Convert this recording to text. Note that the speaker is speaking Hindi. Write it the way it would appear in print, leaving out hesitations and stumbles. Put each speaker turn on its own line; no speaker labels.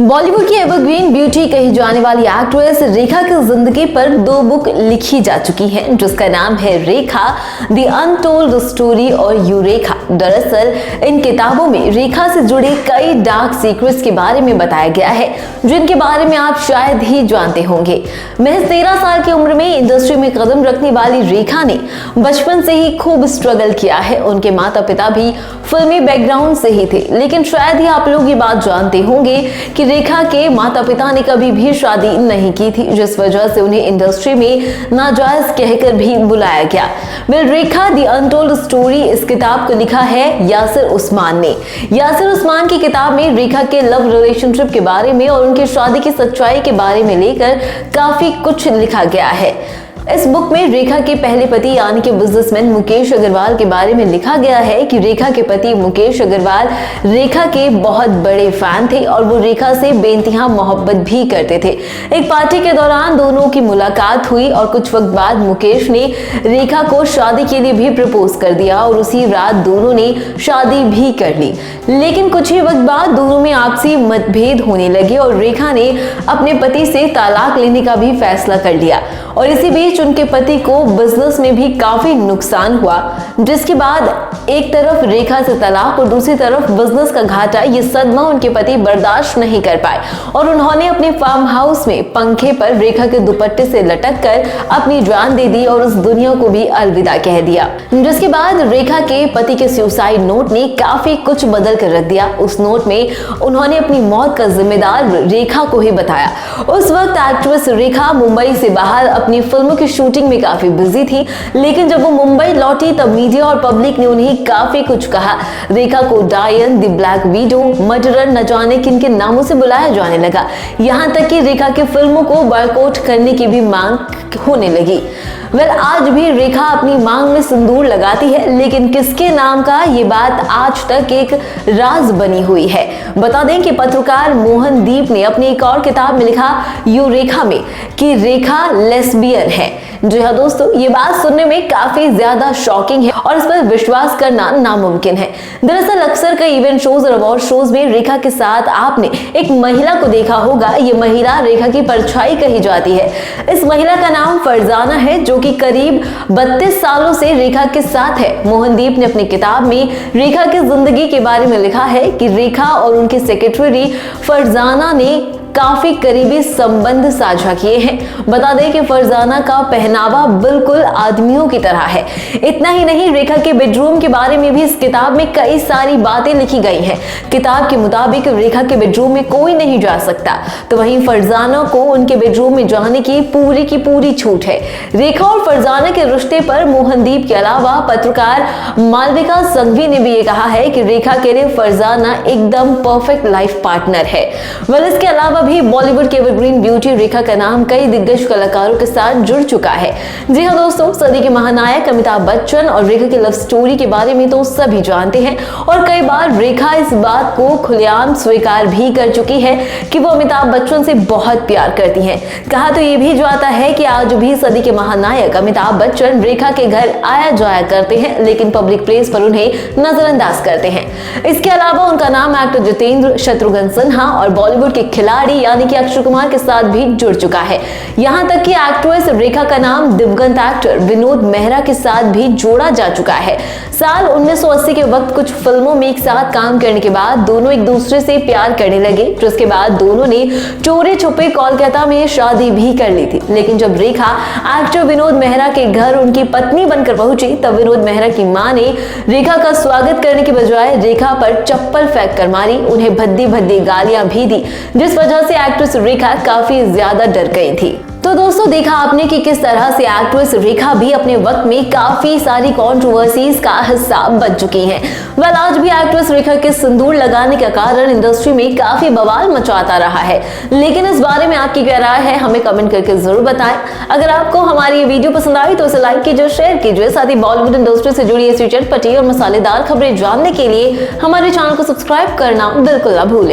बॉलीवुड की एवरग्रीन ब्यूटी कही जाने वाली एक्ट्रेस रेखा की जिंदगी पर 2 बुक लिखी जा चुकी हैं, जिसका नाम है रेखा द अनटोल्ड स्टोरी और यूरेका। दरअसल इन किताबों में रेखा से जुड़े कई डार्क सीक्रेट्स के बारे में बताया गया है, जिनके बारे में आप शायद ही जानते होंगे। महज 13 साल की उम्र में इंडस्ट्री में कदम रखने वाली रेखा ने बचपन से ही खूब स्ट्रगल किया है। उनके माता पिता भी फिल्मी बैकग्राउंड से ही थे, लेकिन शायद ही आप लोग ये बात जानते होंगे कि रेखा के माता पिता ने कभी भी शादी नहीं की थी, जिस वजह से उन्हें इंडस्ट्री में नाजायज कहकर भी बुलाया गया। रेखा द अनटोल्ड स्टोरी इस किताब को लिखा है यासिर उस्मान ने। यासिर उस्मान की किताब में रेखा के लव रिलेशनशिप के बारे में और उनकी शादी की सच्चाई के बारे में लेकर काफी कुछ लिखा गया है। इस बुक में रेखा के पहले पति यानी कि बिजनेसमैन मुकेश अग्रवाल के बारे में लिखा गया है कि रेखा के पति मुकेश अग्रवाल रेखा के बहुत बड़े फैन थे और वो रेखा से बेइंतहा मोहब्बत भी करते थे। एक पार्टी के दौरान दोनों की मुलाकात हुई और कुछ वक्त बाद मुकेश ने रेखा को शादी के लिए भी प्रपोज कर दिया और उसी रात दोनों ने शादी भी कर ली। लेकिन कुछ ही वक्त बाद दोनों में आपसी मतभेद होने लगे और रेखा ने अपने पति से तलाक लेने का भी फैसला कर लिया और इसी बीच उनके पति को बिजनेस में भी काफी नुकसान हुआ, जिसके बाद एक तरफ रेखा से तलाक और दूसरी तरफ बिजनेस का घाटा। ये सदमा उनके पति बर्दाश्त नहीं कर पाए और उन्होंने अपने फार्म हाउस में पंखे पर रेखा के दुपट्टे से लटक कर अपनी जान दे दी और उस दुनिया को भी अलविदा कह दिया। जिसके बाद रेखा के पति के सुसाइड नोट ने काफी कुछ बदल कर रख दिया। उस नोट में उन्होंने अपनी मौत का जिम्मेदार रेखा को ही बताया। उस वक्त एक्ट्रेस रेखा मुंबई से बाहर अपनी फिल्मों की शूटिंग में काफी बिजी थी, लेकिन जब वो मुंबई लौटी तब मीडिया और पब्लिक ने उन्हें काफी कुछ कहा। रेखा को डायन, द ब्लैक विडो, मर्डरर न जाने किन के नामों से बुलाया जाने लगा। यहाँ तक कि रेखा की फिल्मों को बॉयकॉट करने की भी मांग होने लगी। आज भी रेखा अपनी मांग में सिंदूर लगाती है, लेकिन किसके नाम का ये बात आज तक एक राज बनी हुई है। बता दें कि पत्रकार मोहनदीप ने अपनी एक और किताब में लिखा यूरेका में कि रेखा लेस्बियन है। जी हाँ दोस्तों, ये बात सुनने में काफी ज्यादा शॉकिंग है और इस पर विश्वास करना नामुमकिन है। दरअसल अक्सर कई इवेंट शोज और अवार्ड शोज में रेखा के साथ आपने एक महिला को देखा होगा। ये महिला रेखा की परछाई कही जाती है। इस महिला का नाम फरजाना है, जो कि करीब 32 सालों से रेखा के साथ है। मोहनदीप ने अपनी किताब में रेखा की जिंदगी के बारे में लिखा है कि रेखा और उनकी सेक्रेटरी फरजाना ने काफी करीबी संबंध साझा किए हैं। बता दें कि फरजाना का पहनावा बिल्कुल आदमियों की तरह है। इतना ही नहीं, रेखा के बेडरूम के बारे में भी इस किताब में कई सारी बातें लिखी गई हैं। किताब के मुताबिक रेखा के बेडरूम में कोई नहीं जा सकता, तो वहीं फरजाना को उनके बेडरूम में जाने की पूरी छूट है। रेखा और फरजाना के रिश्ते पर मोहनदीप के अलावा पत्रकार मालविका संघवी ने भी ये कहा है कि रेखा के लिए फरजाना एकदम परफेक्ट लाइफ पार्टनर है। इसके अलावा भी बॉलीवुड के एवरग्रीन ब्यूटी रेखा का नाम कई दिग्गज कलाकारों के साथ जुड़ चुका है। जी हाँ दोस्तों, सदी के महानायक अमिताभ बच्चन और रेखा की लव स्टोरी के बारे में तो सभी जानते हैं और कई बार रेखा इस बात को खुलेआम स्वीकार भी कर चुकी है कि वो अमिताभ बच्चन से बहुत प्यार करती हैं। कहा तो ये भी जाता है कि आज भी सदी के महानायक अमिताभ बच्चन रेखा के घर आया जाया करते हैं, लेकिन पब्लिक प्लेस पर उन्हें नजरअंदाज करते हैं। इसके अलावा उनका नाम एक्टर जितेंद्र, शत्रुघ्न सिन्हा और बॉलीवुड के खिलाड़ी यानी कि अक्षय कुमार के साथ भी जुड़ चुका है। यहां तक कि एक्ट्रेस रेखा का नाम दिवंगत एक्टर विनोद मेहरा के साथ भी जोड़ा जा चुका है। साल 1980 के वक्त कुछ फिल्मों में एक साथ काम करने के बाद दोनों एक दूसरे से प्यार करने लगे, जिसके बाद दोनों ने चोरी छुपे कोलकाता में शादी भी कर ली थी। लेकिन जब रेखा एक्टर विनोद मेहरा के घर उनकी पत्नी बनकर पहुंची, तब विनोद मेहरा की मां ने रेखा का स्वागत करने के बजाय रेखा पर चप्पल फेंक कर मारी, उन्हें भद्दी भद्दी गालियां भी दी, जिस वजह से एक्ट्रेस रेखा काफी ज्यादा डर गई थी। तो दोस्तों, देखा आपने कि किस तरह से एक्ट्रेस रेखा भी अपने वक्त में काफी सारी कंट्रोवर्सीज का हिस्सा बन चुकी हैं। आज भी एक्ट्रेस रेखा के सिंदूर लगाने का कारण इंडस्ट्री में काफी बवाल मचाता रहा है। लेकिन इस बारे में आपकी क्या राय है, हमें कमेंट करके जरूर बताएं। अगर आपको हमारी ये वीडियो पसंद आई तो इसे लाइक कीजिए, शेयर कीजिए। साथ ही बॉलीवुड इंडस्ट्री से जुड़ी ऐसी चटपटी और मसालेदार खबरें जानने के लिए हमारे चैनल को सब्सक्राइब करना बिल्कुल ना भूलें।